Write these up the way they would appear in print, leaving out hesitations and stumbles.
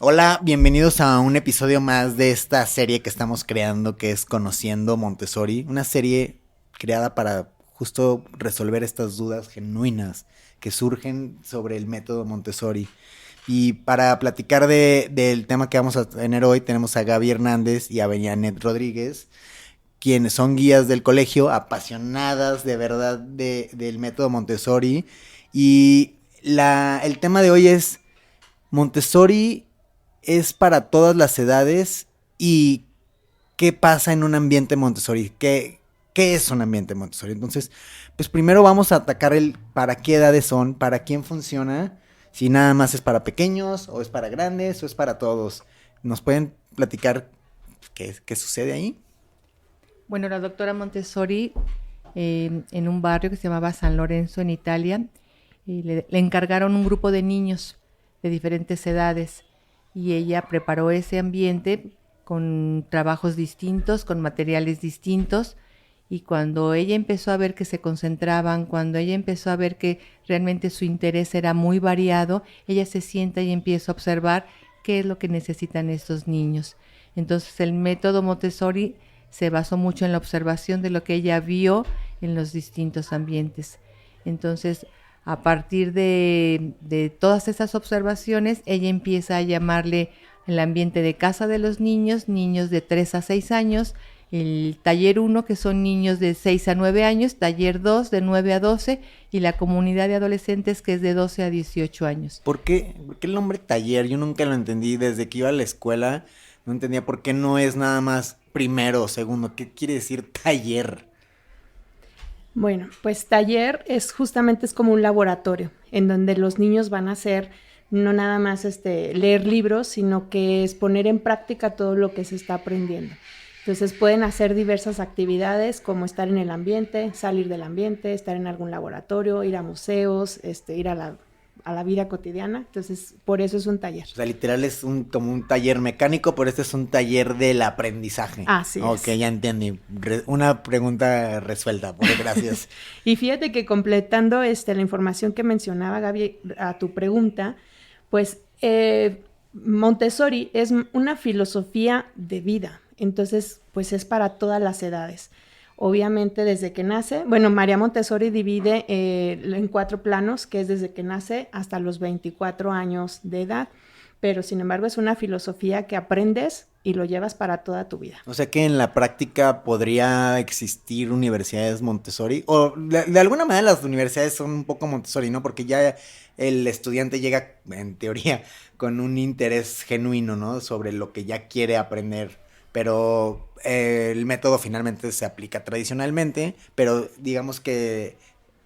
Hola, bienvenidos a un episodio más de esta serie que estamos creando que es Conociendo Montessori, una serie creada para justo resolver estas dudas genuinas que surgen sobre el método Montessori. Y para platicar del tema que vamos a tener hoy tenemos a Gaby Hernández y a Beñanet Rodríguez, quienes son guías del colegio, apasionadas de verdad del método Montessori. Y el tema de hoy es Montessori es para todas las edades y qué pasa en un ambiente Montessori, qué es un ambiente Montessori. Entonces, pues primero vamos a atacar el para qué edades son, para quién funciona, si nada más es para pequeños o es para grandes o es para todos. ¿Nos pueden platicar qué sucede ahí? Bueno, la doctora Montessori, en un barrio que se llamaba San Lorenzo, en Italia, le encargaron un grupo de niños de diferentes edades y ella preparó ese ambiente con trabajos distintos, con materiales distintos, y cuando ella empezó a ver que se concentraban, cuando ella empezó a ver que realmente su interés era muy variado, ella se sienta y empieza a observar qué es lo que necesitan estos niños. Entonces el método Montessori se basó mucho en la observación de lo que ella vio en los distintos ambientes. Entonces, a partir de todas esas observaciones, ella empieza a llamarle el ambiente de casa de los niños, niños de 3 a 6 años, el taller 1, que son niños de 6 a 9 años, taller 2, de 9 a 12, y la comunidad de adolescentes, que es de 12 a 18 años. ¿Por qué el nombre taller? Yo nunca lo entendí desde que iba a la escuela. No entendía por qué no es nada más primero o segundo. ¿Qué quiere decir taller? Bueno, pues taller es como un laboratorio en donde los niños van a hacer no nada más leer libros, sino que es poner en práctica todo lo que se está aprendiendo. Entonces pueden hacer diversas actividades como estar en el ambiente, salir del ambiente, estar en algún laboratorio, ir a museos, ir a la vida cotidiana. Entonces, por eso es un taller. O sea, literal es como un taller mecánico, pero este es un taller del aprendizaje. Así es. Ok, ya entendí. Una pregunta resuelta, gracias. Y fíjate que completando la información que mencionaba Gaby a tu pregunta, pues Montessori es una filosofía de vida. Entonces, pues es para todas las edades. Obviamente desde que nace, bueno, María Montessori divide en 4 planos, que es desde que nace hasta los 24 años de edad, pero sin embargo es una filosofía que aprendes y lo llevas para toda tu vida. O sea que en la práctica podría existir universidades Montessori, o de alguna manera las universidades son un poco Montessori, ¿no? Porque ya el estudiante llega, en teoría, con un interés genuino, ¿no? Sobre lo que ya quiere aprender. Pero el método finalmente se aplica tradicionalmente, pero digamos que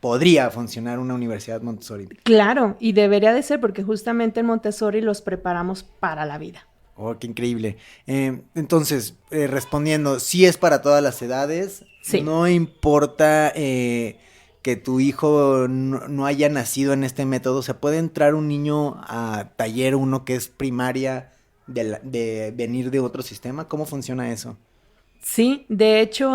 podría funcionar una universidad Montessori. Claro, y debería de ser porque justamente en Montessori los preparamos para la vida. Oh, qué increíble. Entonces, respondiendo, sí es para todas las edades. Sí. No importa que tu hijo no haya nacido en este método. O sea, puede entrar un niño a taller 1 que es primaria de venir de otro sistema. ¿Cómo funciona eso? Sí, de hecho,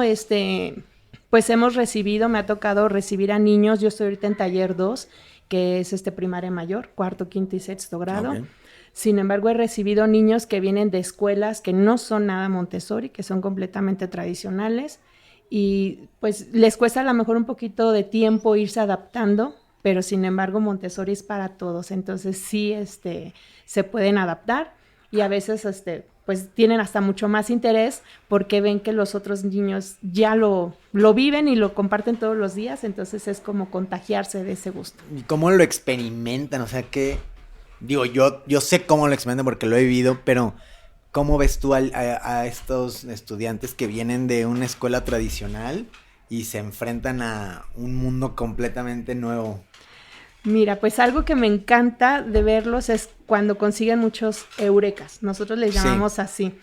pues me ha tocado recibir a niños. Yo estoy ahorita en taller 2, que es primaria mayor, 4, 5 y 6 grado. Okay. Sin embargo, he recibido niños que vienen de escuelas que no son nada Montessori, que son completamente tradicionales, y pues les cuesta a lo mejor un poquito de tiempo irse adaptando, pero sin embargo Montessori es para todos. Entonces sí, se pueden adaptar, y a veces pues tienen hasta mucho más interés porque ven que los otros niños ya lo viven y lo comparten todos los días. Entonces es como contagiarse de ese gusto. ¿Y cómo lo experimentan? O sea, que digo, yo sé cómo lo experimentan porque lo he vivido, pero ¿cómo ves tú a estos estudiantes que vienen de una escuela tradicional y se enfrentan a un mundo completamente nuevo? Mira, pues algo que me encanta de verlos es cuando consiguen muchos eurekas. Nosotros les llamamos así,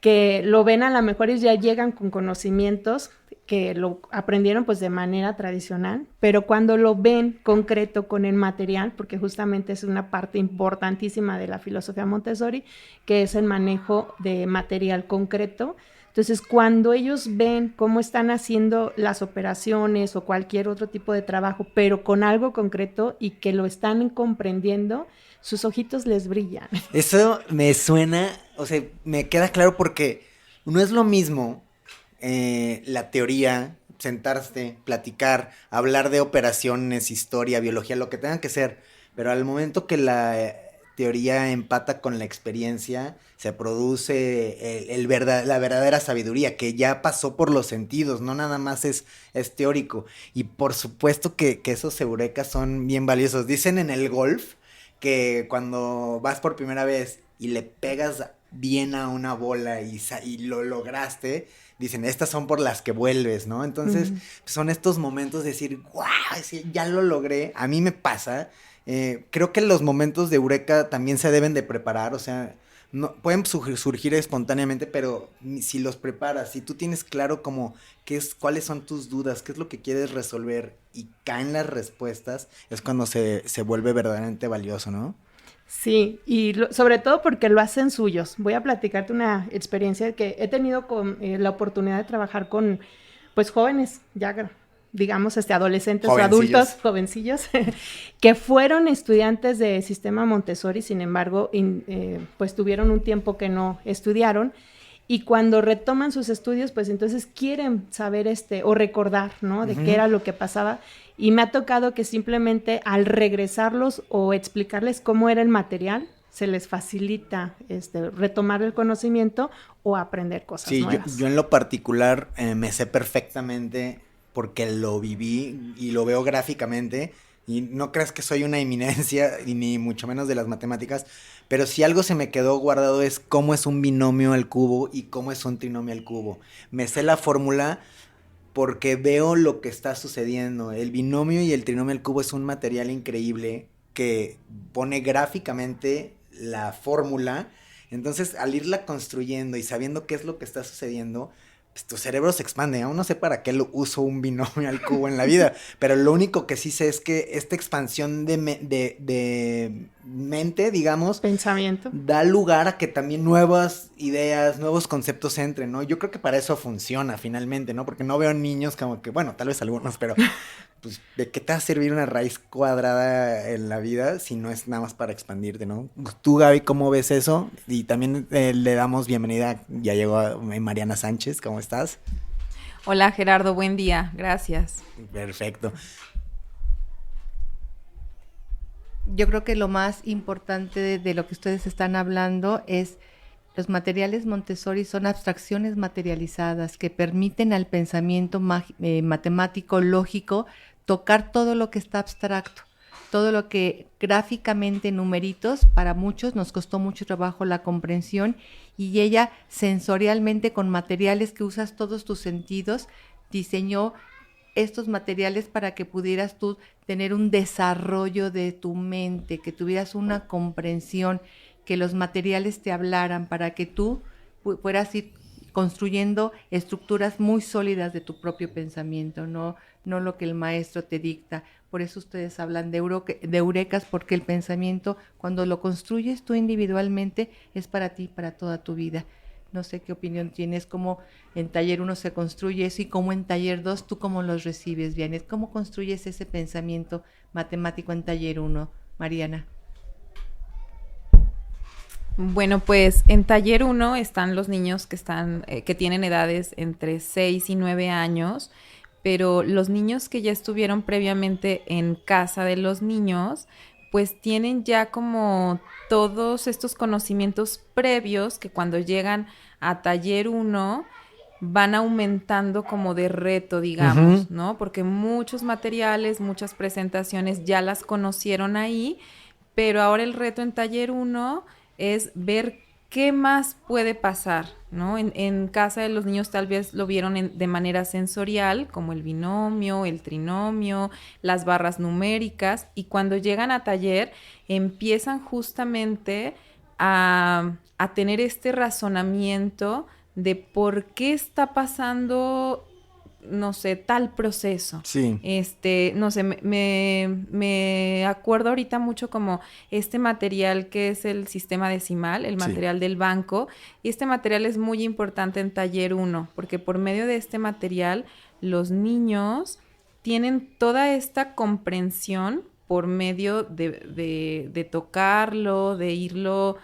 que lo ven, a lo mejor ellos ya llegan con conocimientos que lo aprendieron pues de manera tradicional, pero cuando lo ven concreto con el material, porque justamente es una parte importantísima de la filosofía Montessori, que es el manejo de material concreto, Entonces, cuando ellos ven cómo están haciendo las operaciones o cualquier otro tipo de trabajo, pero con algo concreto y que lo están comprendiendo, sus ojitos les brillan. Eso me suena, o sea, me queda claro porque no es lo mismo la teoría, sentarse, platicar, hablar de operaciones, historia, biología, lo que tenga que ser, pero al momento que la teoría empata con la experiencia, se produce la verdadera sabiduría, que ya pasó por los sentidos, no nada más es teórico. Y por supuesto que esos eureka son bien valiosos. Dicen en el golf que cuando vas por primera vez y le pegas bien a una bola y lo lograste, dicen, estas son por las que vuelves, ¿no? Entonces, son estos momentos de decir, ¡guau! Sí, ya lo logré. A mí me pasa. Creo que los momentos de eureka también se deben de preparar, o sea, no, pueden surgir espontáneamente, pero si los preparas, si tú tienes claro como cuáles son tus dudas, qué es lo que quieres resolver y caen las respuestas, es cuando se vuelve verdaderamente valioso, ¿no? Sí, y sobre todo porque lo hacen suyos. Voy a platicarte una experiencia que he tenido con la oportunidad de trabajar con, pues, jóvenes, ya digamos, adolescentes o adultos, jovencillos, que fueron estudiantes de sistema Montessori, sin embargo, pues tuvieron un tiempo que no estudiaron, y cuando retoman sus estudios, pues entonces quieren saber o recordar, ¿no? De qué era lo que pasaba. Y me ha tocado que simplemente al regresarlos o explicarles cómo era el material, se les facilita retomar el conocimiento o aprender cosas nuevas. Yo en lo particular me sé perfectamente porque lo viví y lo veo gráficamente. Y no creas que soy una eminencia, ni mucho menos de las matemáticas, pero si algo se me quedó guardado es cómo es un binomio al cubo y cómo es un trinomio al cubo. Me sé la fórmula porque veo lo que está sucediendo. El binomio y el trinomio al cubo es un material increíble que pone gráficamente la fórmula. Entonces, al irla construyendo y sabiendo qué es lo que está sucediendo, pues tu cerebro se expande. Aún no sé para qué lo uso un binomio al cubo en la vida, pero lo único que sí sé es que esta expansión de mente, digamos, pensamiento, da lugar a que también nuevas ideas, nuevos conceptos entren, ¿no? Yo creo que para eso funciona finalmente, ¿no? Porque no veo niños como que, bueno, tal vez algunos, pero pues, ¿de qué te va a servir una raíz cuadrada en la vida si no es nada más para expandirte, ¿no? Tú, Gaby, ¿cómo ves eso? Y también le damos bienvenida, ya llegó Mariana Sánchez, ¿cómo estás? Hola, Gerardo, buen día, gracias. Perfecto. Yo creo que lo más importante de lo que ustedes están hablando es los materiales Montessori son abstracciones materializadas que permiten al pensamiento matemático, lógico, tocar todo lo que está abstracto, todo lo que gráficamente numeritos, para muchos nos costó mucho trabajo la comprensión, y ella sensorialmente con materiales que usas todos tus sentidos, diseñó estos materiales para que pudieras tú tener un desarrollo de tu mente, que tuvieras una comprensión, que los materiales te hablaran, para que tú fueras ir construyendo estructuras muy sólidas de tu propio pensamiento, no lo que el maestro te dicta. Por eso ustedes hablan de eurecas, porque el pensamiento, cuando lo construyes tú individualmente, es para ti, para toda tu vida. No sé qué opinión tienes, cómo en taller 1 se construye eso y cómo en taller 2 tú cómo los recibes, Janet. ¿Cómo construyes ese pensamiento matemático en taller 1, Mariana? Bueno, pues en taller 1 están los niños que tienen edades entre 6 y 9 años, pero los niños que ya estuvieron previamente en casa de los niños, pues tienen ya como todos estos conocimientos previos que cuando llegan a taller 1 van aumentando como de reto, digamos, ¿no? Porque muchos materiales, muchas presentaciones ya las conocieron ahí, pero ahora el reto en taller 1 es ver qué más puede pasar, ¿no? En casa de los niños tal vez lo vieron de manera sensorial, como el binomio, el trinomio, las barras numéricas, y cuando llegan a taller empiezan justamente a tener este razonamiento de por qué está pasando no sé, tal proceso. Sí. No sé, me acuerdo ahorita mucho como este material que es el sistema decimal, el material del banco, y este material es muy importante en taller 1, porque por medio de este material los niños tienen toda esta comprensión por medio de tocarlo, de irlo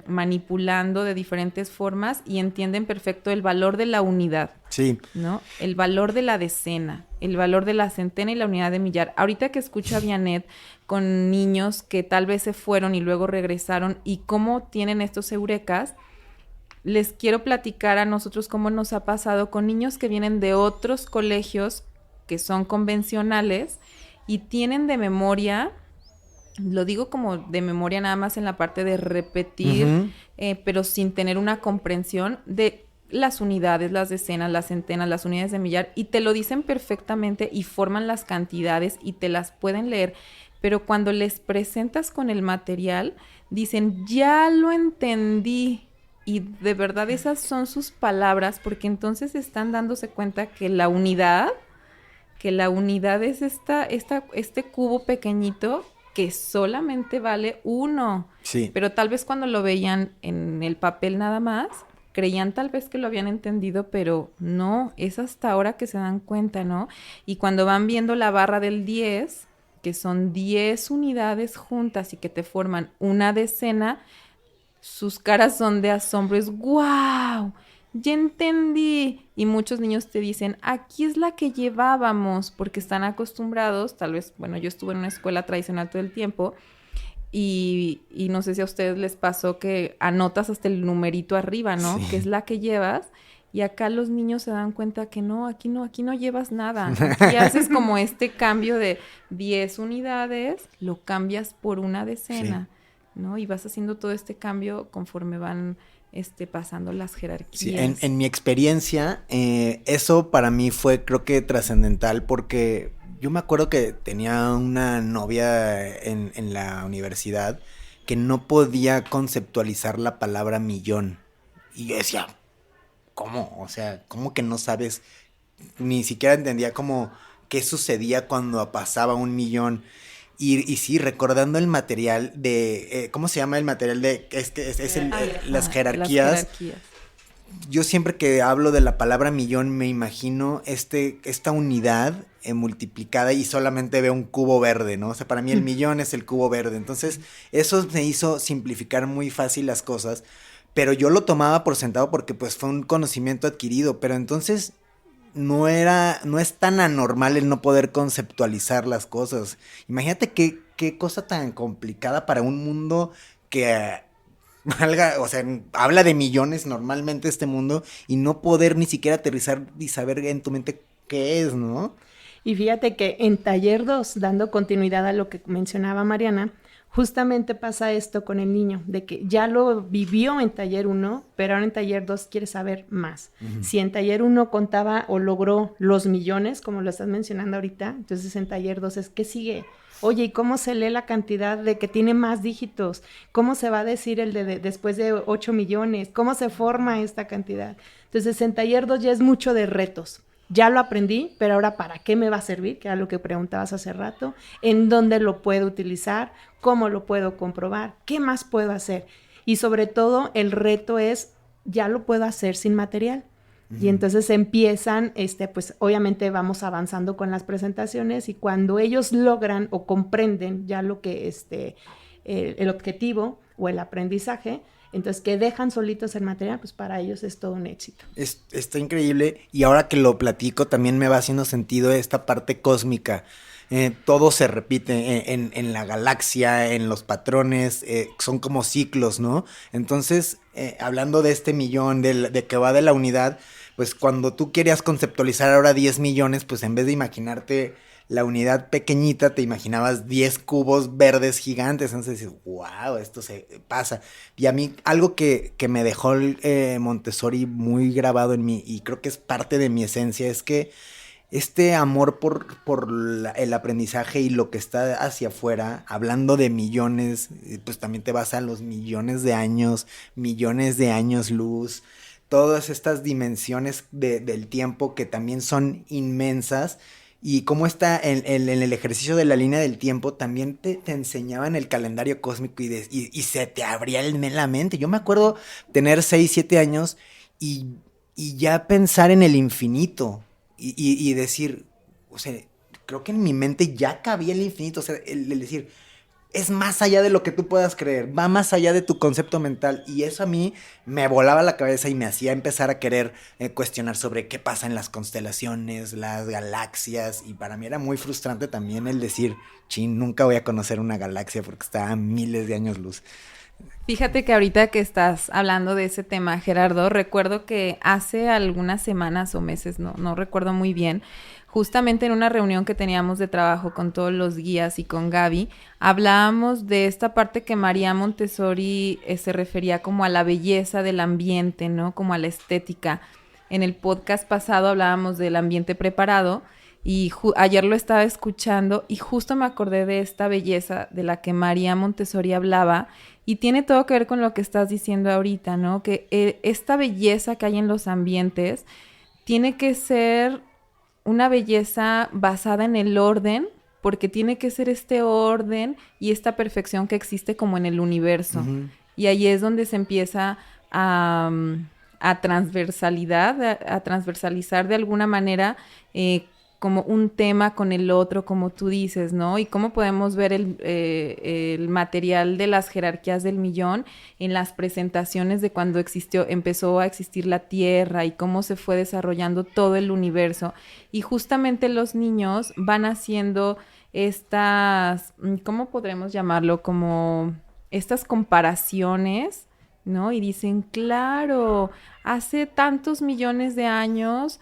manipulando de diferentes formas y entienden perfecto el valor de la unidad. Sí. ¿No? El valor de la decena, el valor de la centena y la unidad de millar. Ahorita que escucho a Vianette con niños que tal vez se fueron y luego regresaron y cómo tienen estos eurekas, les quiero platicar a nosotros cómo nos ha pasado con niños que vienen de otros colegios que son convencionales y tienen de memoria, lo digo como de memoria nada más en la parte de repetir, pero sin tener una comprensión de las unidades, las decenas, las centenas, las unidades de millar, y te lo dicen perfectamente y forman las cantidades y te las pueden leer, pero cuando les presentas con el material, dicen, ya lo entendí. Y de verdad esas son sus palabras, porque entonces están dándose cuenta que la unidad es este cubo pequeñito que solamente vale 1. Sí. Pero tal vez cuando lo veían en el papel nada más, creían tal vez que lo habían entendido, pero no, es hasta ahora que se dan cuenta, ¿no? Y cuando van viendo la barra del 10, que son 10 unidades juntas y que te forman una decena, sus caras son de asombro, es ¡guau! Ya entendí. Y muchos niños te dicen, aquí es la que llevábamos, porque están acostumbrados, tal vez, bueno, yo estuve en una escuela tradicional todo el tiempo, y no sé si a ustedes les pasó que anotas hasta el numerito arriba, ¿no? Sí. Que es la que llevas, y acá los niños se dan cuenta que no, aquí no llevas nada. Aquí haces como este cambio de 10 unidades, lo cambias por una decena, ¿no? Y vas haciendo todo este cambio conforme van pasando las jerarquías. Sí, en mi experiencia, eso para mí fue, creo que trascendental, porque yo me acuerdo que tenía una novia en la universidad que no podía conceptualizar la palabra millón. Y yo decía, ¿cómo? O sea, ¿cómo que no sabes? Ni siquiera entendía como qué sucedía cuando pasaba 1,000,000. Y sí, recordando el material de, ¿cómo se llama el material de, las jerarquías? Las jerarquías. Yo siempre que hablo de la palabra millón me imagino esta unidad multiplicada y solamente veo un cubo verde, ¿no? O sea, para mí el millón es el cubo verde. Entonces, eso me hizo simplificar muy fácil las cosas, pero yo lo tomaba por sentado porque pues fue un conocimiento adquirido, pero entonces no es tan anormal el no poder conceptualizar las cosas. Imagínate qué cosa tan complicada para un mundo que o sea, habla de millones normalmente este mundo y no poder ni siquiera aterrizar y saber en tu mente qué es, ¿no? Y fíjate que en taller 2, dando continuidad a lo que mencionaba Mariana, justamente pasa esto con el niño, de que ya lo vivió en taller 1, pero ahora en taller 2 quiere saber más. Si en taller 1 contaba o logró los millones, como lo estás mencionando ahorita, entonces en taller 2 es, ¿qué sigue? Oye, ¿y cómo se lee la cantidad de que tiene más dígitos? ¿Cómo se va a decir el de después de 8 millones? ¿Cómo se forma esta cantidad? Entonces en taller 2 ya es mucho de retos. Ya lo aprendí, pero ahora ¿para qué me va a servir? Que era lo que preguntabas hace rato. ¿En dónde lo puedo utilizar? ¿Cómo lo puedo comprobar? ¿Qué más puedo hacer? Y sobre todo el reto es, ya lo puedo hacer sin material. Y entonces empiezan, pues obviamente vamos avanzando con las presentaciones y cuando ellos logran o comprenden ya lo que el objetivo o el aprendizaje, entonces que dejan solitos el material, pues para ellos es todo un éxito. Está increíble y ahora que lo platico también me va haciendo sentido esta parte cósmica. Todo se repite en la galaxia, en los patrones, son como ciclos, ¿no? Entonces, hablando de este millón, de que va de la unidad, pues cuando tú querías conceptualizar ahora 10 millones, pues en vez de imaginarte la unidad pequeñita, te imaginabas 10 cubos verdes gigantes. Entonces dices, wow, esto se pasa. Y a mí algo que me dejó Montessori muy grabado en mí, y creo que es parte de mi esencia, es que este amor por el aprendizaje y lo que está hacia afuera, hablando de millones, pues también te vas a los millones de años luz, todas estas dimensiones del tiempo que también son inmensas. Y cómo está en el ejercicio de la línea del tiempo, también te enseñaban el calendario cósmico y se te abría la mente. Yo me acuerdo tener 6, 7 años y ya pensar en el infinito y decir, o sea, creo que en mi mente ya cabía el infinito. O sea, el decir, es más allá de lo que tú puedas creer, va más allá de tu concepto mental, y eso a mí me volaba la cabeza y me hacía empezar a querer cuestionar sobre qué pasa en las constelaciones, las galaxias, y para mí era muy frustrante también el decir, chin, nunca voy a conocer una galaxia porque está a miles de años luz. Fíjate que ahorita que estás hablando de ese tema, Gerardo, recuerdo que hace algunas semanas o meses, no recuerdo muy bien, justamente en una reunión que teníamos de trabajo con todos los guías y con Gaby, hablábamos de esta parte que María Montessori se refería como a la belleza del ambiente, ¿no? Como a la estética. En el podcast pasado hablábamos del ambiente preparado y ayer lo estaba escuchando y justo me acordé de esta belleza de la que María Montessori hablaba y tiene todo que ver con lo que estás diciendo ahorita, ¿no? Que esta belleza que hay en los ambientes tiene que ser una belleza basada en el orden, porque tiene que ser este orden y esta perfección que existe como en el universo. Uh-huh. Y ahí es donde se empieza a transversalizar de alguna manera como un tema con el otro, como tú dices, ¿no? Y cómo podemos ver el material de las jerarquías del millón en las presentaciones de cuando empezó a existir la Tierra y cómo se fue desarrollando todo el universo. Y justamente los niños van haciendo estas, ¿cómo podremos llamarlo? Como estas comparaciones, ¿no? Y dicen, claro, hace tantos millones de años,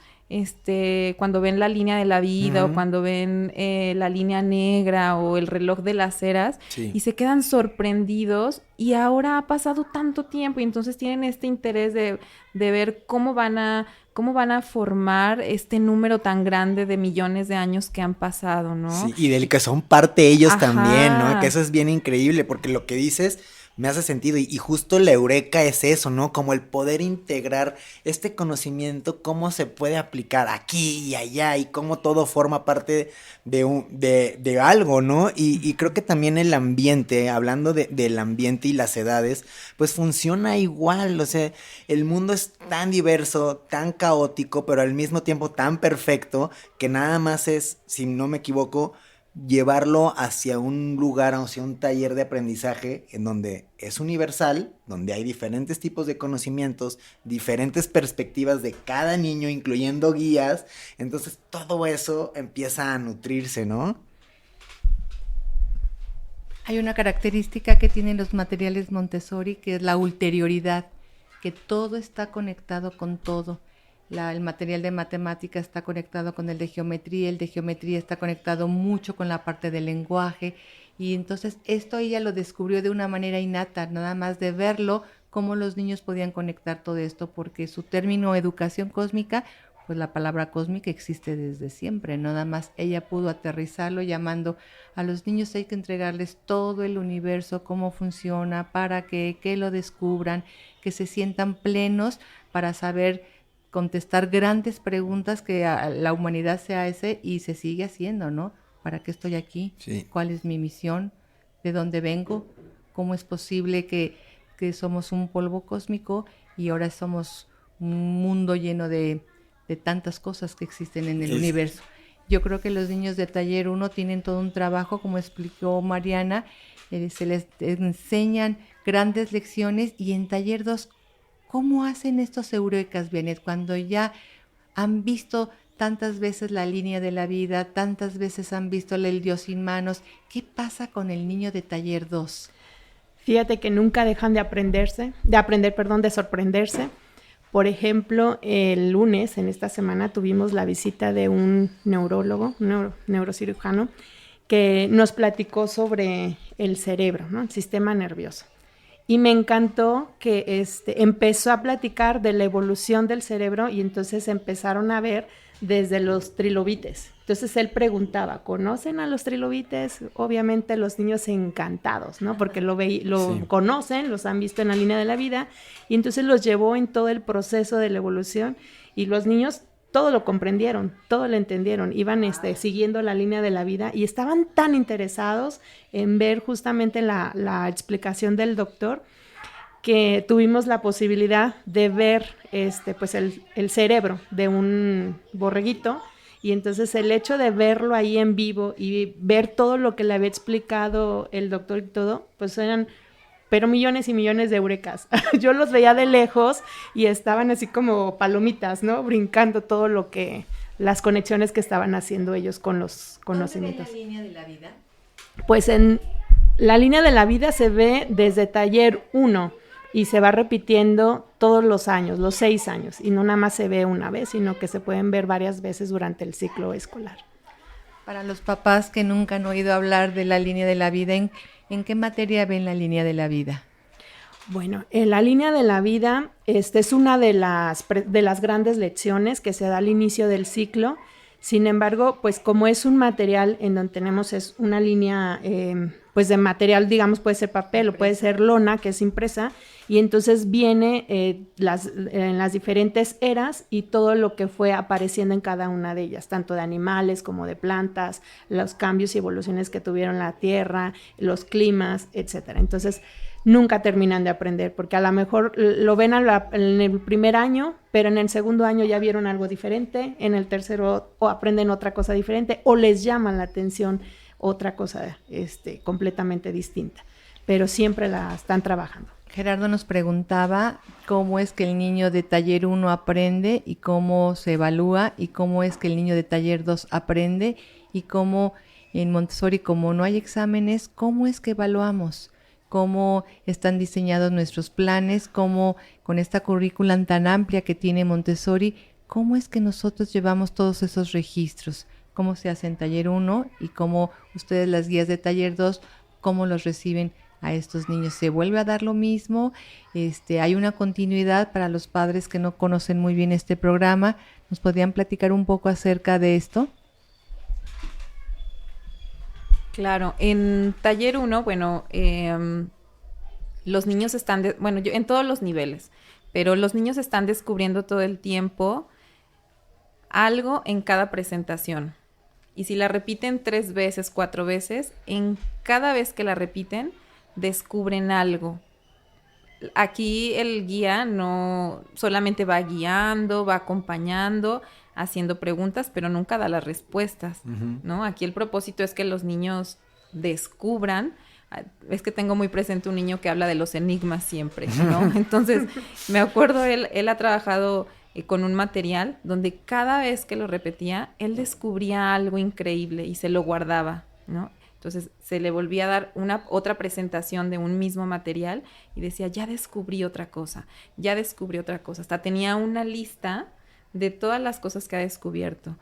cuando ven la línea de la vida, uh-huh, o cuando ven la línea negra o el reloj de las eras, sí, y se quedan sorprendidos y ahora ha pasado tanto tiempo y entonces tienen este interés de ver cómo van a formar este número tan grande de millones de años que han pasado, ¿no? Sí, y del que son parte ellos, ajá, también, ¿no? Que eso es bien increíble porque lo que dices me hace sentido y justo la eureka es eso, ¿no? Como el poder integrar este conocimiento, cómo se puede aplicar aquí y allá y cómo todo forma parte de algo, ¿no? Y creo que también el ambiente, hablando del ambiente y las edades, pues funciona igual, o sea, el mundo es tan diverso, tan caótico, pero al mismo tiempo tan perfecto que nada más es, si no me equivoco, llevarlo hacia un lugar, hacia un taller de aprendizaje en donde es universal, donde hay diferentes tipos de conocimientos, diferentes perspectivas de cada niño, incluyendo guías, entonces todo eso empieza a nutrirse, ¿no? Hay una característica que tienen los materiales Montessori, que es la ulterioridad, que todo está conectado con todo. El material de matemática está conectado con el de geometría está conectado mucho con la parte del lenguaje, y entonces esto ella lo descubrió de una manera innata, nada más de verlo, cómo los niños podían conectar todo esto, porque su término educación cósmica, pues la palabra cósmica existe desde siempre, nada más ella pudo aterrizarlo llamando a los niños, hay que entregarles todo el universo, cómo funciona, para que lo descubran, que se sientan plenos para saber contestar grandes preguntas que a la humanidad se hace y se sigue haciendo, ¿no? ¿Para qué estoy aquí? Sí. ¿Cuál es mi misión? ¿De dónde vengo? ¿Cómo es posible que somos un polvo cósmico y ahora somos un mundo lleno de tantas cosas que existen en el universo? Yo creo que los niños de Taller 1 tienen todo un trabajo, como explicó Mariana, se les enseñan grandes lecciones, y en Taller 2, ¿cómo hacen estos eurekas, Bianet, cuando ya han visto tantas veces la línea de la vida, tantas veces han visto el Dios sin manos? ¿Qué pasa con el niño de Taller 2? Fíjate que nunca dejan de sorprenderse. Por ejemplo, el lunes, en esta semana, tuvimos la visita de un neurólogo, neurocirujano, que nos platicó sobre el cerebro, ¿no? El sistema nervioso. Y me encantó que empezó a platicar de la evolución del cerebro, y entonces empezaron a ver desde los trilobites. Entonces él preguntaba, ¿conocen a los trilobites? Obviamente los niños encantados, ¿no? Porque lo conocen, los han visto en la línea de la vida, y entonces los llevó en todo el proceso de la evolución, y los niños todo lo comprendieron, todo lo entendieron, iban siguiendo la línea de la vida y estaban tan interesados en ver justamente la explicación del doctor, que tuvimos la posibilidad de ver pues el cerebro de un borreguito, y entonces el hecho de verlo ahí en vivo y ver todo lo que le había explicado el doctor y todo, pues eran pero millones y millones de eurekas. Yo los veía de lejos y estaban así como palomitas, ¿no? Brincando todo las conexiones que estaban haciendo ellos con los conocimientos. ¿Dónde ven la línea de la vida? Pues en la línea de la vida se ve desde taller 1 y se va repitiendo todos los años, los 6 años, y no nada más se ve una vez, sino que se pueden ver varias veces durante el ciclo escolar. Para los papás que nunca han oído hablar de la línea de la vida, ¿en qué materia ven la línea de la vida? Bueno, en la línea de la vida es una de las grandes lecciones que se da al inicio del ciclo. Sin embargo, pues como es un material en donde tenemos es una línea pues de material, digamos, puede ser papel o puede ser lona, que es impresa, y entonces viene en las diferentes eras y todo lo que fue apareciendo en cada una de ellas, tanto de animales como de plantas, los cambios y evoluciones que tuvieron la Tierra, los climas, etcétera. Entonces, nunca terminan de aprender, porque a lo mejor lo ven en el primer año, pero en el segundo año ya vieron algo diferente, en el tercero o aprenden otra cosa diferente, o les llaman la atención otra cosa completamente distinta, pero siempre la están trabajando. Gerardo nos preguntaba cómo es que el niño de taller 1 aprende y cómo se evalúa, y cómo es que el niño de taller 2 aprende, y cómo en Montessori, como no hay exámenes, cómo es que evaluamos, cómo están diseñados nuestros planes, cómo con esta currícula tan amplia que tiene Montessori, cómo es que nosotros llevamos todos esos registros, cómo se hace en taller 1 y cómo ustedes, las guías de taller 2, cómo los reciben a estos niños. ¿Se vuelve a dar lo mismo? ¿Hay una continuidad para los padres que no conocen muy bien este programa? ¿Nos podrían platicar un poco acerca de esto? Claro, en taller 1, bueno, los niños están, en todos los niveles, pero los niños están descubriendo todo el tiempo algo en cada presentación. Y si la repiten 3 veces, 4 veces, en cada vez que la repiten, descubren algo. Aquí el guía no solamente va guiando, va acompañando, haciendo preguntas, pero nunca da las respuestas, ¿no? Aquí el propósito es que los niños descubran. Es que tengo muy presente un niño que habla de los enigmas siempre, ¿no? Entonces, me acuerdo, él ha trabajado con un material donde cada vez que lo repetía, él descubría algo increíble y se lo guardaba, ¿no? Entonces, se le volvía a dar otra presentación de un mismo material y decía, ya descubrí otra cosa, ya descubrí otra cosa. Hasta tenía una lista de todas las cosas que ha descubierto.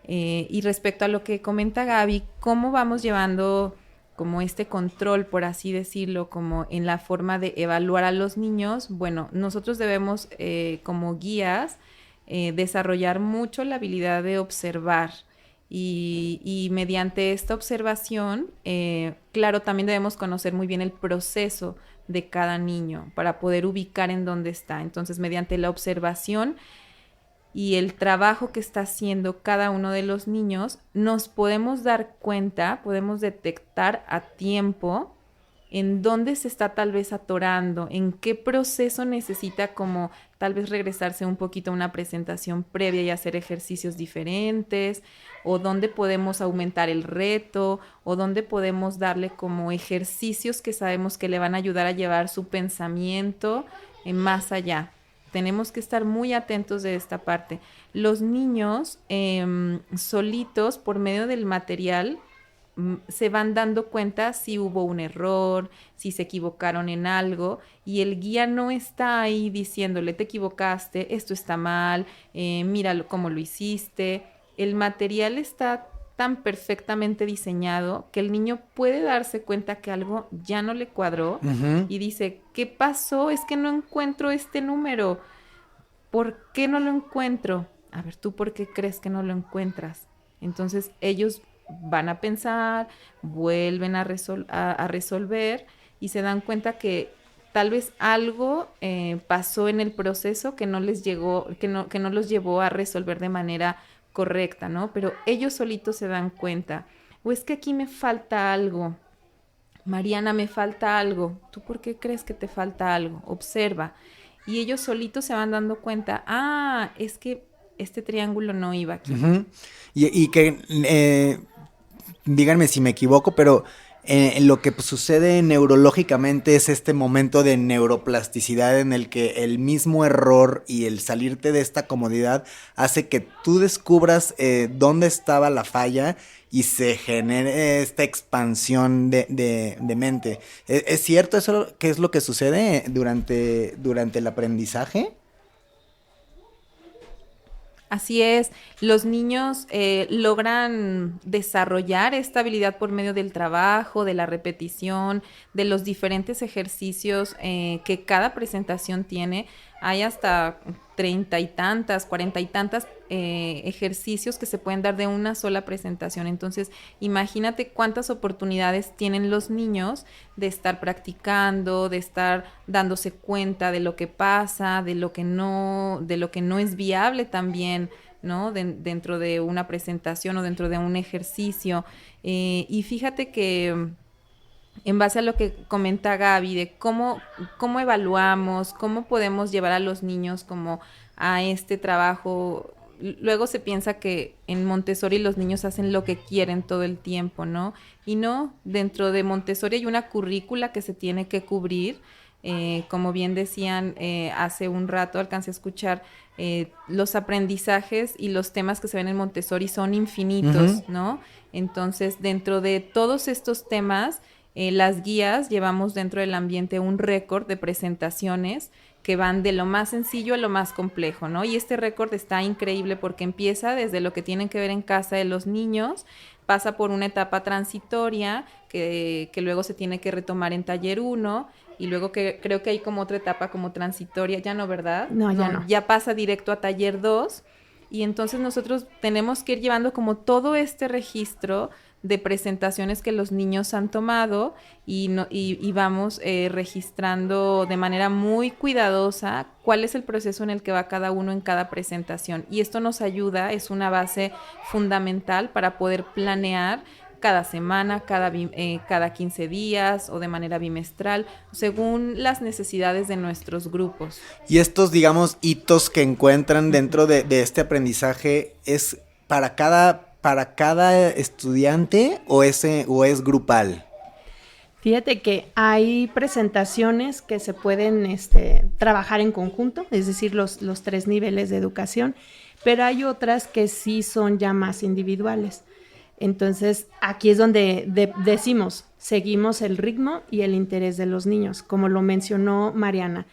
Y respecto a lo que comenta Gaby, ¿cómo vamos llevando como este control, por así decirlo, como en la forma de evaluar a los niños? Bueno, nosotros debemos como guías desarrollar mucho la habilidad de observar y mediante esta observación, claro, también debemos conocer muy bien el proceso de cada niño para poder ubicar en dónde está. Entonces, mediante la observación y el trabajo que está haciendo cada uno de los niños, nos podemos dar cuenta, podemos detectar a tiempo en dónde se está tal vez atorando, en qué proceso necesita como tal vez regresarse un poquito a una presentación previa y hacer ejercicios diferentes, o dónde podemos aumentar el reto, o dónde podemos darle como ejercicios que sabemos que le van a ayudar a llevar su pensamiento más allá. Tenemos que estar muy atentos de esta parte. Los niños solitos, por medio del material, se van dando cuenta si hubo un error, si se equivocaron en algo, y el guía no está ahí diciéndole, te equivocaste, esto está mal, mira cómo lo hiciste. El material está tan perfectamente diseñado que el niño puede darse cuenta que algo ya no le cuadró y dice, ¿qué pasó? Es que no encuentro este número. ¿Por qué no lo encuentro? a ver, ¿tú por qué crees que no lo encuentras? Entonces ellos van a pensar, vuelven a resolver y se dan cuenta que tal vez algo pasó en el proceso que no les llegó, que no los llevó a resolver de manera correcta, ¿no? Pero ellos solitos se dan cuenta. O es que aquí me falta algo. Mariana, me falta algo. ¿Tú por qué crees que te falta algo? Observa. Y ellos solitos se van dando cuenta, es que este triángulo no iba aquí. Uh-huh. Y que, díganme si me equivoco, pero lo que sucede neurológicamente es este momento de neuroplasticidad en el que el mismo error y el salirte de esta comodidad hace que tú descubras dónde estaba la falla y se genere esta expansión de mente. ¿Es cierto eso? ¿Qué es lo que sucede durante el aprendizaje? Así es, los niños logran desarrollar esta habilidad por medio del trabajo, de la repetición, de los diferentes ejercicios que cada presentación tiene. Hay hasta 30 y tantas, 40 y tantas ejercicios que se pueden dar de una sola presentación. Entonces, imagínate cuántas oportunidades tienen los niños de estar practicando, de estar dándose cuenta de lo que pasa, de lo que no es viable también, ¿no? Dentro de una presentación o dentro de un ejercicio. Y fíjate que en base a lo que comenta Gaby, de cómo evaluamos, cómo podemos llevar a los niños como a este trabajo. Luego se piensa que en Montessori los niños hacen lo que quieren todo el tiempo, ¿no? Y no, dentro de Montessori hay una currícula que se tiene que cubrir. Como bien decían hace un rato, alcancé a escuchar, los aprendizajes y los temas que se ven en Montessori son infinitos, uh-huh, ¿no? Entonces, dentro de todos estos temas, las guías llevamos dentro del ambiente un récord de presentaciones que van de lo más sencillo a lo más complejo, ¿no? Y este récord está increíble porque empieza desde lo que tienen que ver en casa de los niños, pasa por una etapa transitoria que luego se tiene que retomar en taller 1 y luego que creo que hay como otra etapa como transitoria, ya no, ¿verdad? No, ya no. Ya pasa directo a taller 2 y entonces nosotros tenemos que ir llevando como todo este registro de presentaciones que los niños han tomado y vamos registrando de manera muy cuidadosa cuál es el proceso en el que va cada uno en cada presentación. Y esto nos ayuda, es una base fundamental para poder planear cada semana, cada 15 días o de manera bimestral, según las necesidades de nuestros grupos. Y estos, digamos, hitos que encuentran dentro de este aprendizaje, ¿es para cada estudiante o es grupal? Fíjate que hay presentaciones que se pueden trabajar en conjunto, es decir, los 3 niveles de educación, pero hay otras que sí son ya más individuales. Entonces, aquí es donde decimos, seguimos el ritmo y el interés de los niños, como lo mencionó Mariana.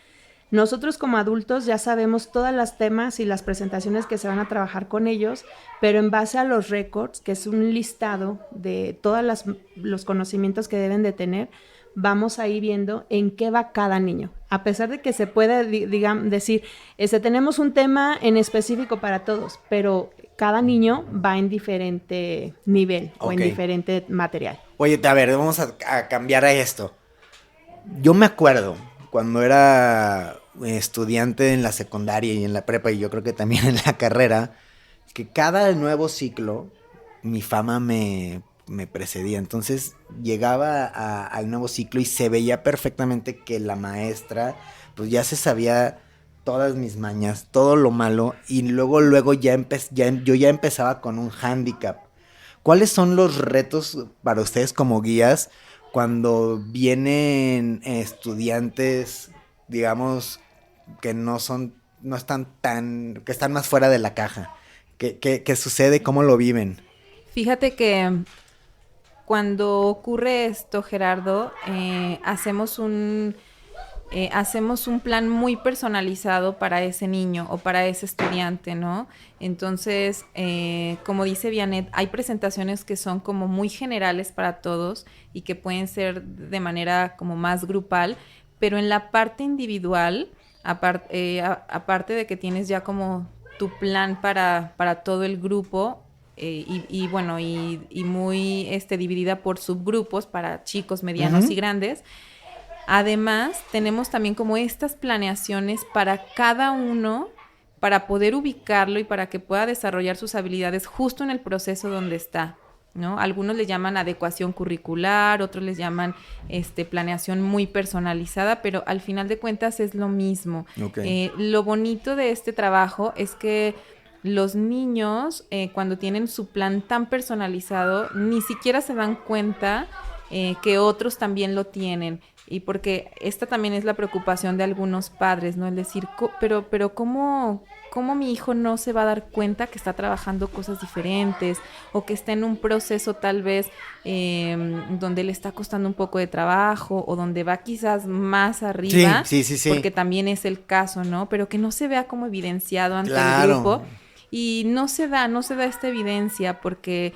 Nosotros como adultos ya sabemos todas las temas y las presentaciones que se van a trabajar con ellos, pero en base a los récords, que es un listado de todos los conocimientos que deben de tener, vamos a ir viendo en qué va cada niño. A pesar de que se puede, decir, tenemos un tema en específico para todos, pero cada niño va en diferente nivel, okay, o en diferente material. Oye, a ver, vamos a cambiar a esto. Yo me acuerdo cuando era estudiante en la secundaria y en la prepa, y yo creo que también en la carrera, que cada nuevo ciclo, mi fama me precedía. Entonces llegaba al nuevo ciclo y se veía perfectamente que la maestra pues ya se sabía todas mis mañas, todo lo malo, y luego yo ya empezaba con un hándicap. ¿Cuáles son los retos para ustedes como guías cuando vienen estudiantes, digamos, que que están más fuera de la caja? ¿Qué sucede? ¿Cómo lo viven? Fíjate que cuando ocurre esto, Gerardo, hacemos un plan muy personalizado para ese niño o para ese estudiante, ¿no? Entonces, como dice Vianet, hay presentaciones que son como muy generales para todos y que pueden ser de manera como más grupal, pero en la parte individual, aparte de que tienes ya como tu plan para todo el grupo, y muy dividida por subgrupos para chicos, medianos y grandes. Además, tenemos también como estas planeaciones para cada uno, para poder ubicarlo y para que pueda desarrollar sus habilidades justo en el proceso donde está, ¿no? Algunos le llaman adecuación curricular, otros les llaman planeación muy personalizada, pero al final de cuentas es lo mismo. Okay. Lo bonito de este trabajo es que los niños, cuando tienen su plan tan personalizado, ni siquiera se dan cuenta que otros también lo tienen. Y porque esta también es la preocupación de algunos padres, ¿no? Es decir, pero ¿cómo mi hijo no se va a dar cuenta que está trabajando cosas diferentes o que está en un proceso tal vez donde le está costando un poco de trabajo o donde va quizás más arriba? Sí. Porque también es el caso, ¿no? Pero que no se vea como evidenciado ante Claro. el grupo. Y no se da esta evidencia porque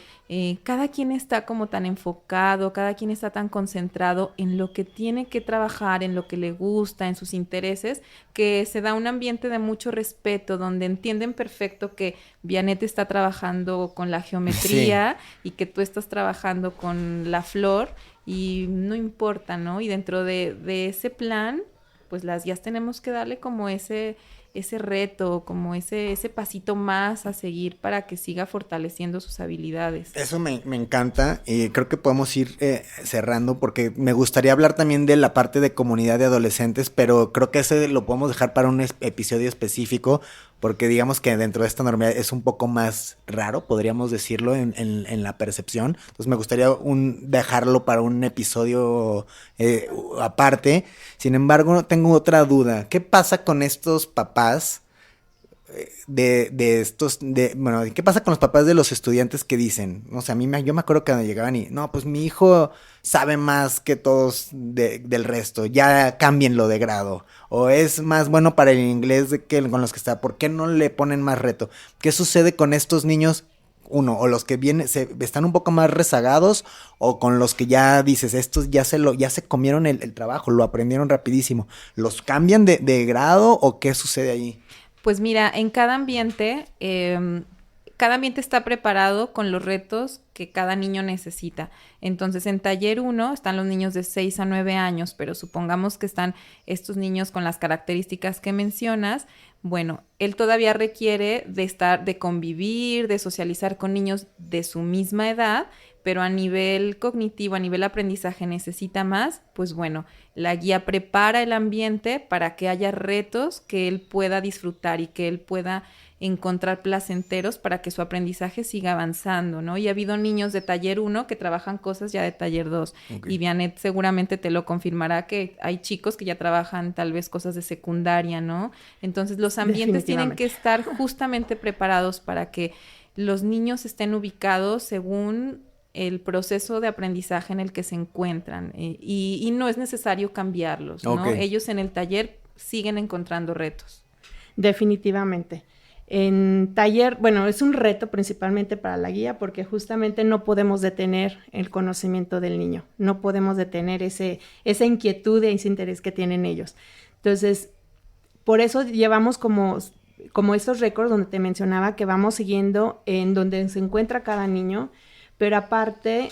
cada quien está como tan enfocado, cada quien está tan concentrado en lo que tiene que trabajar, en lo que le gusta, en sus intereses, que se da un ambiente de mucho respeto, donde entienden perfecto que Vianette está trabajando con la geometría y que tú estás trabajando con la flor y no importa, ¿no? Y dentro de ese plan, pues las guías tenemos que darle como ese reto, como ese pasito más a seguir para que siga fortaleciendo sus habilidades. Eso me encanta y creo que podemos ir cerrando porque me gustaría hablar también de la parte de comunidad de adolescentes, pero creo que ese lo podemos dejar para un episodio específico porque digamos que dentro de esta normalidad es un poco más raro, podríamos decirlo, en la percepción. Entonces me gustaría dejarlo para un episodio aparte. Sin embargo, tengo otra duda. ¿Qué pasa con estos papás? ¿Qué pasa con los papás de los estudiantes que dicen? O sea, yo me acuerdo que cuando llegaban y, no, pues mi hijo sabe más que todos del resto, ya cámbienlo de grado, o es más bueno para el inglés que con los que está, ¿por qué no le ponen más reto? ¿Qué sucede con estos niños? Uno, o los que están un poco más rezagados, o con los que ya dices, estos ya se comieron el trabajo, lo aprendieron rapidísimo, ¿los cambian de grado o qué sucede ahí? Pues mira, en cada ambiente está preparado con los retos que cada niño necesita. Entonces, en taller 1 están los niños de 6 a 9 años, pero supongamos que están estos niños con las características que mencionas. Bueno, él todavía requiere de convivir, de socializar con niños de su misma edad, pero a nivel cognitivo, a nivel aprendizaje necesita más. Pues bueno, la guía prepara el ambiente para que haya retos que él pueda disfrutar y que él pueda encontrar placenteros para que su aprendizaje siga avanzando, ¿no? Y ha habido niños de taller 1 que trabajan cosas ya de taller 2. Okay. Y Vianette seguramente te lo confirmará que hay chicos que ya trabajan tal vez cosas de secundaria, ¿no? Entonces los ambientes tienen que estar justamente preparados para que los niños estén ubicados según el proceso de aprendizaje en el que se encuentran y no es necesario cambiarlos, ¿no? Okay. Ellos en el taller siguen encontrando retos. Definitivamente. En taller, bueno, es un reto principalmente para la guía porque justamente no podemos detener el conocimiento del niño, no podemos detener esa inquietud y ese interés que tienen ellos. Entonces, por eso llevamos como estos récords donde te mencionaba que vamos siguiendo en donde se encuentra cada niño, pero aparte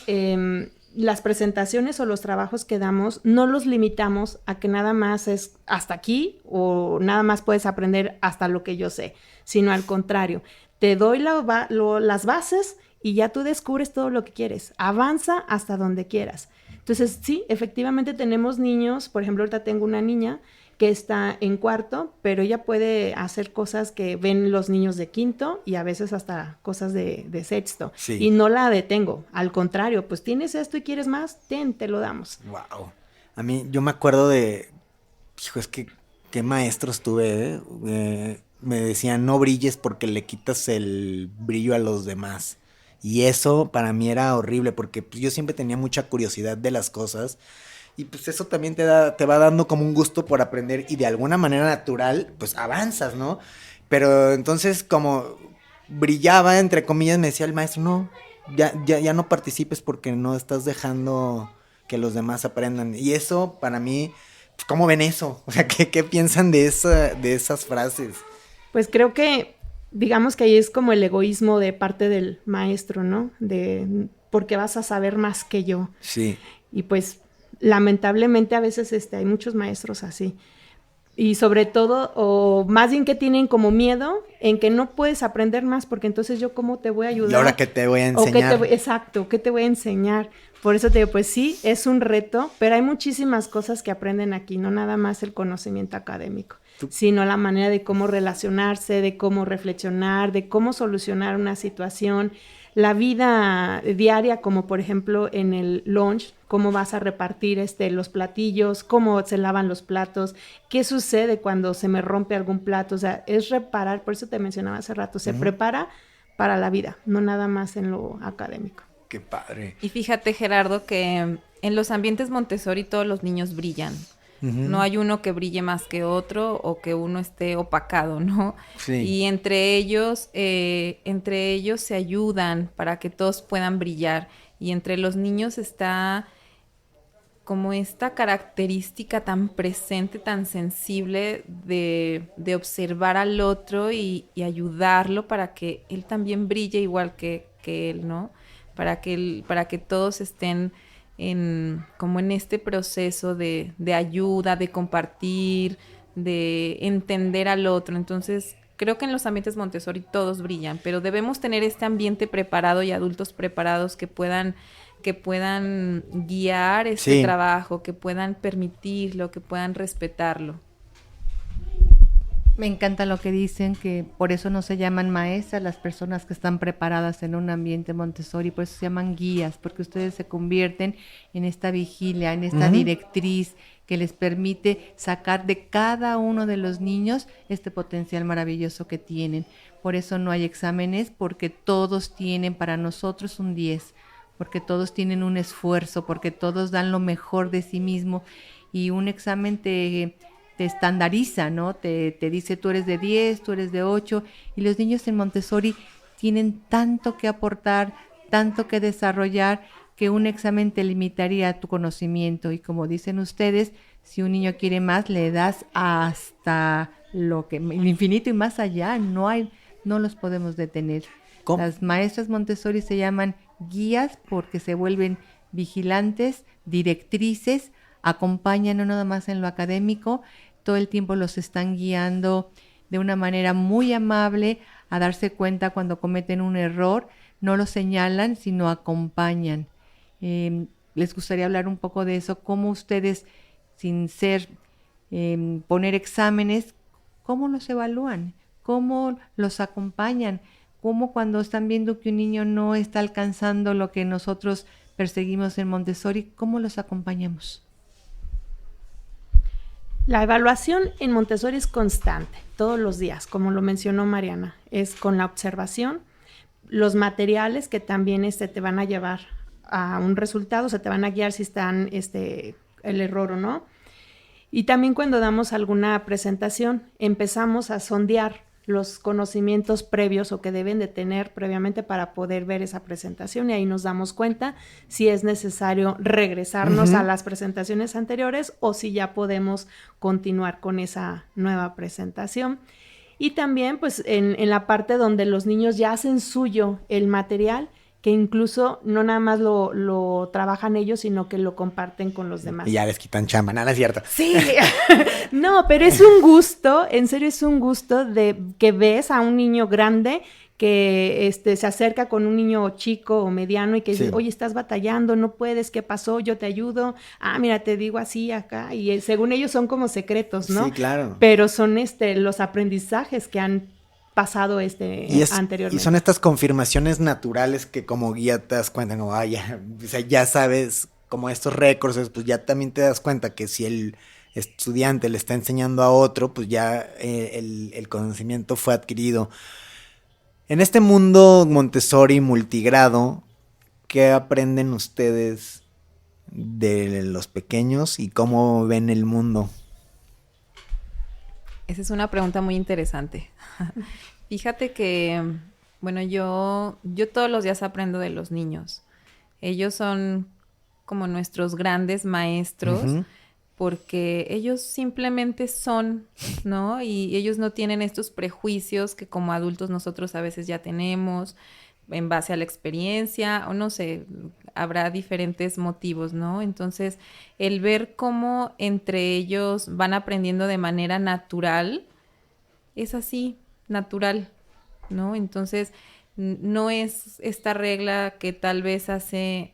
las presentaciones o los trabajos que damos no los limitamos a que nada más es hasta aquí o nada más puedes aprender hasta lo que yo sé, sino al contrario, te doy las bases y ya tú descubres todo lo que quieres, avanza hasta donde quieras. Entonces sí, efectivamente tenemos niños, por ejemplo ahorita tengo una niña que está en cuarto, pero ella puede hacer cosas que ven los niños de quinto y a veces hasta cosas de sexto. Sí. Y no la detengo, al contrario, pues tienes esto y quieres más, te lo damos. Wow. A mí, yo me acuerdo hijo, es que qué maestros tuve, me decían, no brilles porque le quitas el brillo a los demás. Y eso para mí era horrible porque pues, yo siempre tenía mucha curiosidad de las cosas. Y pues eso también te va dando como un gusto por aprender y de alguna manera natural, pues avanzas, ¿no? Pero entonces como brillaba, entre comillas, me decía el maestro, no, ya no participes porque no estás dejando que los demás aprendan. Y eso para mí, pues, ¿cómo ven eso? O sea, ¿qué piensan de esas frases? Pues creo que digamos que ahí es como el egoísmo de parte del maestro, ¿no? De porque vas a saber más que yo. Sí. Y pues lamentablemente a veces hay muchos maestros así. Y sobre todo, o más bien que tienen como miedo en que no puedes aprender más, porque entonces yo cómo te voy a ayudar. ¿Y ahora qué te voy a enseñar? Exacto, ¿qué te voy a enseñar? Por eso te digo, pues sí, es un reto, pero hay muchísimas cosas que aprenden aquí, no nada más el conocimiento académico, sino la manera de cómo relacionarse, de cómo reflexionar, de cómo solucionar una situación, la vida diaria, como por ejemplo en el lunch, cómo vas a repartir los platillos, cómo se lavan los platos, qué sucede cuando se me rompe algún plato, o sea, es reparar, por eso te mencionaba hace rato, se prepara para la vida, no nada más en lo académico. Qué padre. Y fíjate, Gerardo, que en los ambientes Montessori todos los niños brillan. No hay uno que brille más que otro o que uno esté opacado, ¿no? Sí. Y entre ellos se ayudan para que todos puedan brillar. Y entre los niños está como esta característica tan presente, tan sensible de observar al otro y ayudarlo para que él también brille igual que él, ¿no? Para que todos estén como en este proceso de ayuda, de compartir, de entender al otro. Entonces, creo que en los ambientes Montessori todos brillan, pero debemos tener este ambiente preparado y adultos preparados que puedan guiar este trabajo, que puedan permitirlo, que puedan respetarlo. Me encanta lo que dicen, que por eso no se llaman maestras las personas que están preparadas en un ambiente Montessori, por eso se llaman guías, porque ustedes se convierten en esta vigilia, en esta directriz que les permite sacar de cada uno de los niños este potencial maravilloso que tienen. Por eso no hay exámenes, porque todos tienen para nosotros un 10, porque todos tienen un esfuerzo, porque todos dan lo mejor de sí mismo, y un examen te estandariza, ¿no? Te dice tú eres de 10, tú eres de 8, y los niños en Montessori tienen tanto que aportar, tanto que desarrollar, que un examen te limitaría tu conocimiento. Y como dicen ustedes, si un niño quiere más, le das hasta el infinito y más allá. No los podemos detener. ¿Cómo? Las maestras Montessori se llaman guías porque se vuelven vigilantes, directrices, acompañan no nada más en lo académico, todo el tiempo los están guiando de una manera muy amable a darse cuenta cuando cometen un error, no lo señalan, sino acompañan. Les gustaría hablar un poco de eso, cómo ustedes, sin poner exámenes, cómo los evalúan, cómo los acompañan, cómo cuando están viendo que un niño no está alcanzando lo que nosotros perseguimos en Montessori, cómo los acompañamos. La evaluación en Montessori es constante, todos los días, como lo mencionó Mariana, es con la observación, los materiales que también te van a llevar a un resultado, o sea, te van a guiar si están el error o no. Y también cuando damos alguna presentación, empezamos a sondear los conocimientos previos o que deben de tener previamente para poder ver esa presentación, y ahí nos damos cuenta si es necesario regresarnos a las presentaciones anteriores o si ya podemos continuar con esa nueva presentación. Y también pues en la parte donde los niños ya hacen suyo el material, que incluso no nada más lo trabajan ellos, sino que lo comparten con los demás. Y ya les quitan chamba, nada es cierto. Sí, no, pero es un gusto, en serio es un gusto de que ves a un niño grande que se acerca con un niño chico o mediano y que dice, oye, estás batallando, no puedes, ¿qué pasó? Yo te ayudo. Ah, mira, te digo así acá. Y según ellos son como secretos, ¿no? Sí, claro. Pero son los aprendizajes que han pasado anteriormente. Y son estas confirmaciones naturales que como guía te das cuenta, como, ya sabes, como estos récords, pues ya también te das cuenta que si el estudiante le está enseñando a otro, pues ya el conocimiento fue adquirido. En este mundo Montessori multigrado, ¿qué aprenden ustedes de los pequeños y cómo ven el mundo? Esa es una pregunta muy interesante. Fíjate que, bueno, yo todos los días aprendo de los niños. Ellos son como nuestros grandes maestros, porque ellos simplemente son, ¿no? Y ellos no tienen estos prejuicios que como adultos nosotros a veces ya tenemos en base a la experiencia, o no sé, habrá diferentes motivos, ¿no? Entonces, el ver cómo entre ellos van aprendiendo de manera natural, es así, natural, ¿no? Entonces, no es esta regla que tal vez hace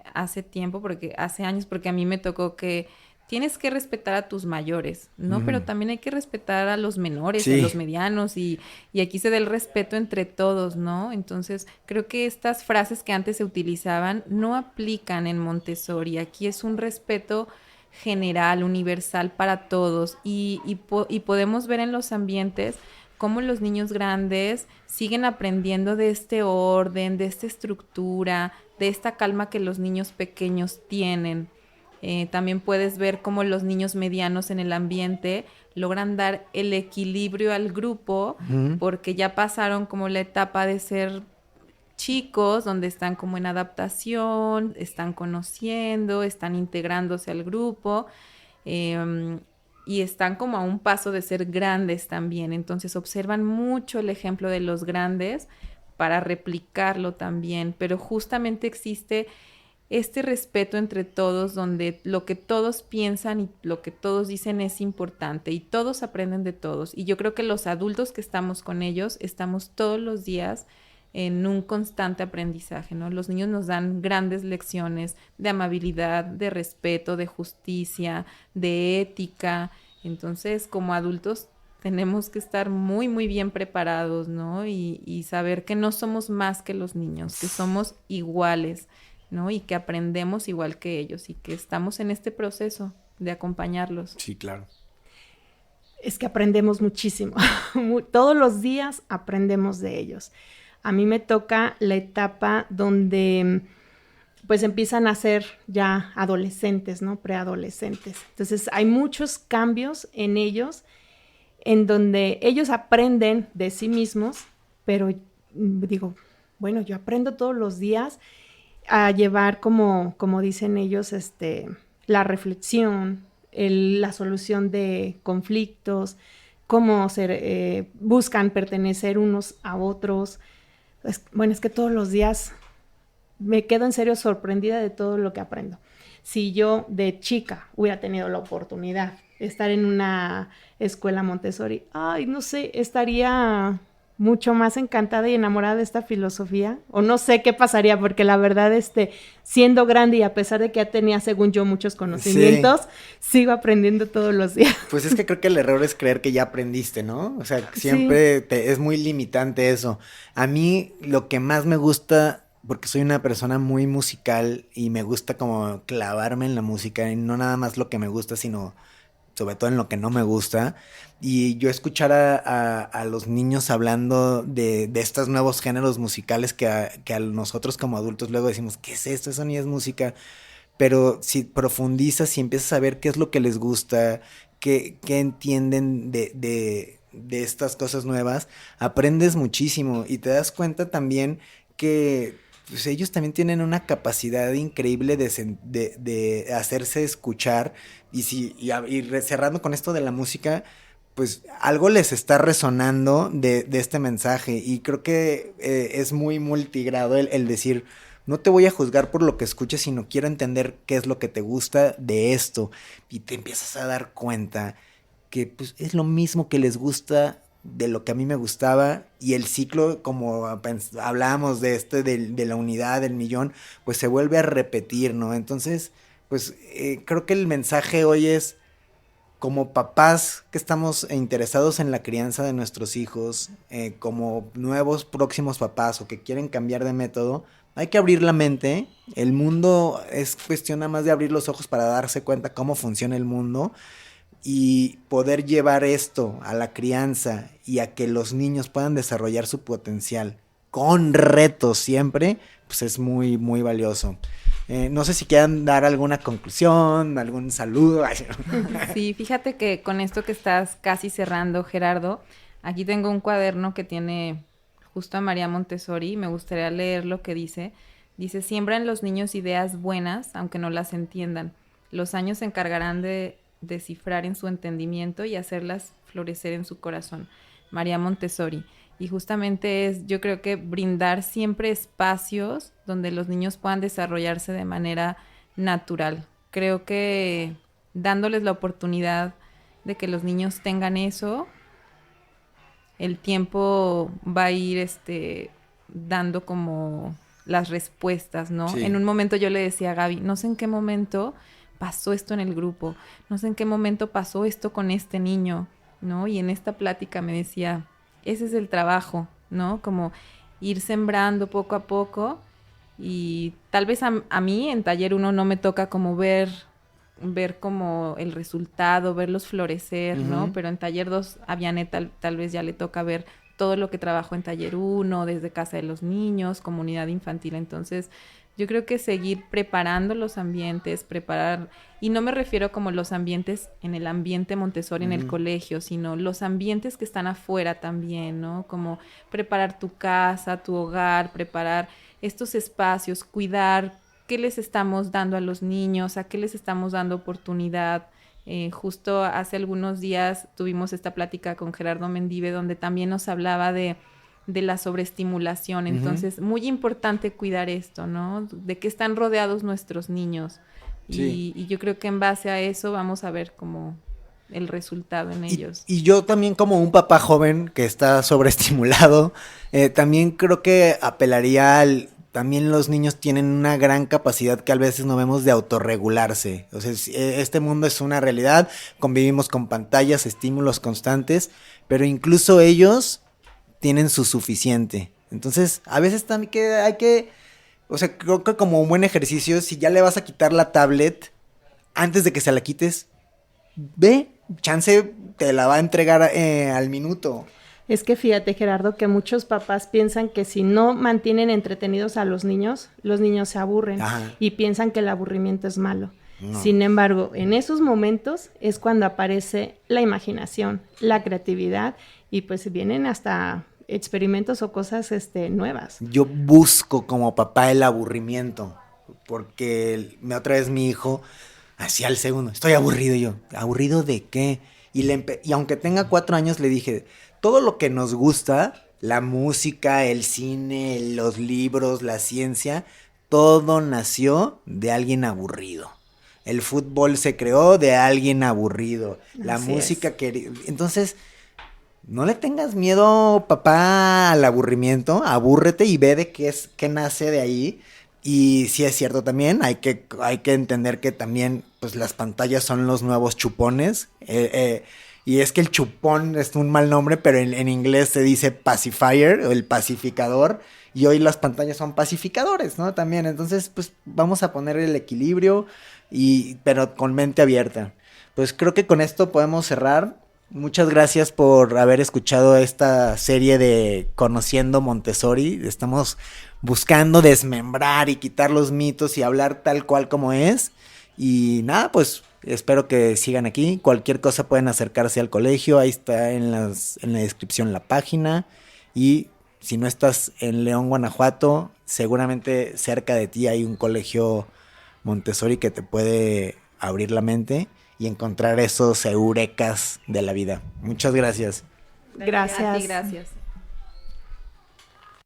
tiempo, porque hace años, porque a mí me tocó que tienes que respetar a tus mayores, ¿no? Pero también hay que respetar a los menores, a los medianos, y aquí se da el respeto entre todos, ¿no? Entonces, creo que estas frases que antes se utilizaban no aplican en Montessori. Aquí es un respeto general, universal para todos, y podemos ver en los ambientes cómo los niños grandes siguen aprendiendo de este orden, de esta estructura, de esta calma que los niños pequeños tienen. También puedes ver cómo los niños medianos en el ambiente logran dar el equilibrio al grupo, porque ya pasaron como la etapa de ser chicos, donde están como en adaptación, están conociendo, están integrándose al grupo, y están como a un paso de ser grandes también. Entonces observan mucho el ejemplo de los grandes para replicarlo también, pero justamente existe este respeto entre todos, donde lo que todos piensan y lo que todos dicen es importante, y todos aprenden de todos. Y yo creo que los adultos que estamos con ellos estamos todos los días en un constante aprendizaje, ¿no? Los niños nos dan grandes lecciones de amabilidad, de respeto, de justicia, de ética. Entonces, como adultos tenemos que estar muy, muy bien preparados, ¿no? Y saber que no somos más que los niños, que somos iguales, ¿no? Y que aprendemos igual que ellos, y que estamos en este proceso de acompañarlos. Sí, claro. Es que aprendemos muchísimo. Todos los días aprendemos de ellos. A mí me toca la etapa donde pues empiezan a ser ya adolescentes, ¿no? Preadolescentes. Entonces hay muchos cambios en ellos, en donde ellos aprenden de sí mismos, pero digo, bueno, yo aprendo todos los días a llevar, como dicen ellos, la reflexión, la solución de conflictos, cómo buscan pertenecer unos a otros. Es que todos los días me quedo en serio sorprendida de todo lo que aprendo. Si yo de chica hubiera tenido la oportunidad de estar en una escuela Montessori, no sé, estaría mucho más encantada y enamorada de esta filosofía, o no sé qué pasaría, porque la verdad, siendo grande y a pesar de que ya tenía, según yo, muchos conocimientos, sigo aprendiendo todos los días. Pues es que creo que el error es creer que ya aprendiste, ¿no? O sea, siempre es muy limitante eso. A mí lo que más me gusta, porque soy una persona muy musical y me gusta como clavarme en la música, y no nada más lo que me gusta, sino sobre todo en lo que no me gusta, y yo escuchar a los niños hablando de estos nuevos géneros musicales que a nosotros como adultos luego decimos, ¿qué es esto? Eso ni es música. Pero si profundizas y empiezas a ver qué es lo que les gusta, qué entienden de estas cosas nuevas, aprendes muchísimo y te das cuenta también que pues ellos también tienen una capacidad increíble de hacerse escuchar, y cerrando con esto de la música, pues algo les está resonando de este mensaje, y creo que es muy multigrado el decir, no te voy a juzgar por lo que escuches, sino quiero entender qué es lo que te gusta de esto, y te empiezas a dar cuenta que pues es lo mismo que les gusta de lo que a mí me gustaba, y el ciclo, como hablábamos de la unidad, del millón, pues se vuelve a repetir, ¿no? Entonces, pues creo que el mensaje hoy es, como papás que estamos interesados en la crianza de nuestros hijos, como nuevos próximos papás o que quieren cambiar de método, hay que abrir la mente. El mundo es cuestión nada más de abrir los ojos para darse cuenta cómo funciona el mundo, y poder llevar esto a la crianza y a que los niños puedan desarrollar su potencial con retos siempre, pues es muy, muy valioso. No sé si quieran dar alguna conclusión, algún saludo. Sí, fíjate que con esto que estás casi cerrando, Gerardo, aquí tengo un cuaderno que tiene justo a María Montessori, me gustaría leer lo que dice. Dice, siembra en los niños ideas buenas, aunque no las entiendan. Los años se encargarán de descifrar en su entendimiento y hacerlas florecer en su corazón. María Montessori. Y justamente es, yo creo que brindar siempre espacios donde los niños puedan desarrollarse de manera natural. Creo que dándoles la oportunidad de que los niños tengan eso, el tiempo va a ir dando como las respuestas, ¿no? Sí. En un momento yo le decía a Gaby, no sé en qué momento pasó esto en el grupo, no sé en qué momento pasó esto con este niño, ¿no? Y en esta plática me decía, ese es el trabajo, ¿no? Como ir sembrando poco a poco, y tal vez a mí en taller 1 no me toca como ver como el resultado, verlos florecer, ¿no? Pero en taller 2 a Vianney tal vez ya le toca ver todo lo que trabajó en taller 1, desde casa de los niños, comunidad infantil. Entonces, yo creo que seguir preparando los ambientes, y no me refiero como los ambientes en el ambiente Montessori en el colegio, sino los ambientes que están afuera también, ¿no? Como preparar tu casa, tu hogar, preparar estos espacios, cuidar qué les estamos dando a los niños, a qué les estamos dando oportunidad. Justo hace algunos días tuvimos esta plática con Gerardo Mendive, donde también nos hablaba de la sobreestimulación. Entonces, muy importante cuidar esto, ¿no? De qué están rodeados nuestros niños. Sí. Y yo creo que en base a eso vamos a ver como el resultado en ellos. Y yo también, como un papá joven que está sobreestimulado, también creo que apelaría al... También los niños tienen una gran capacidad que a veces no vemos de autorregularse. O sea, este mundo es una realidad, convivimos con pantallas, estímulos constantes, pero incluso ellos tienen su suficiente. Entonces, a veces también hay que... O sea, creo que como un buen ejercicio, si ya le vas a quitar la tablet, antes de que se la quites, ve, chance te la va a entregar al minuto. Es que fíjate, Gerardo, que muchos papás piensan que si no mantienen entretenidos a los niños se aburren. Ajá. Y piensan que el aburrimiento es malo. No. Sin embargo, en esos momentos es cuando aparece la imaginación, la creatividad, y pues vienen hasta experimentos o cosas nuevas. Yo busco como papá el aburrimiento, porque otra vez mi hijo hacía el segundo, estoy aburrido. Y yo, ¿aburrido de qué? Y aunque tenga 4 años le dije, todo lo que nos gusta, la música, el cine, los libros, la ciencia, todo nació de alguien aburrido. El fútbol se creó de alguien aburrido. La Así música entonces, no le tengas miedo, papá, al aburrimiento. Abúrrete y ve de qué nace de ahí. Y sí es cierto también, hay que entender que también pues las pantallas son los nuevos chupones. Y es que el chupón es un mal nombre, pero en inglés se dice pacifier, o el pacificador. Y hoy las pantallas son pacificadores, ¿no? También, entonces pues vamos a poner el equilibrio, pero con mente abierta. Pues creo que con esto podemos cerrar. Muchas gracias por haber escuchado esta serie de Conociendo Montessori. Estamos buscando desmembrar y quitar los mitos y hablar tal cual como es. Y nada, pues espero que sigan aquí. Cualquier cosa pueden acercarse al colegio. Ahí está en la descripción la página. Y si no estás en León, Guanajuato, seguramente cerca de ti hay un colegio Montessori que te puede abrir la mente y encontrar esos eurekas de la vida. Muchas gracias. Gracias. Gracias.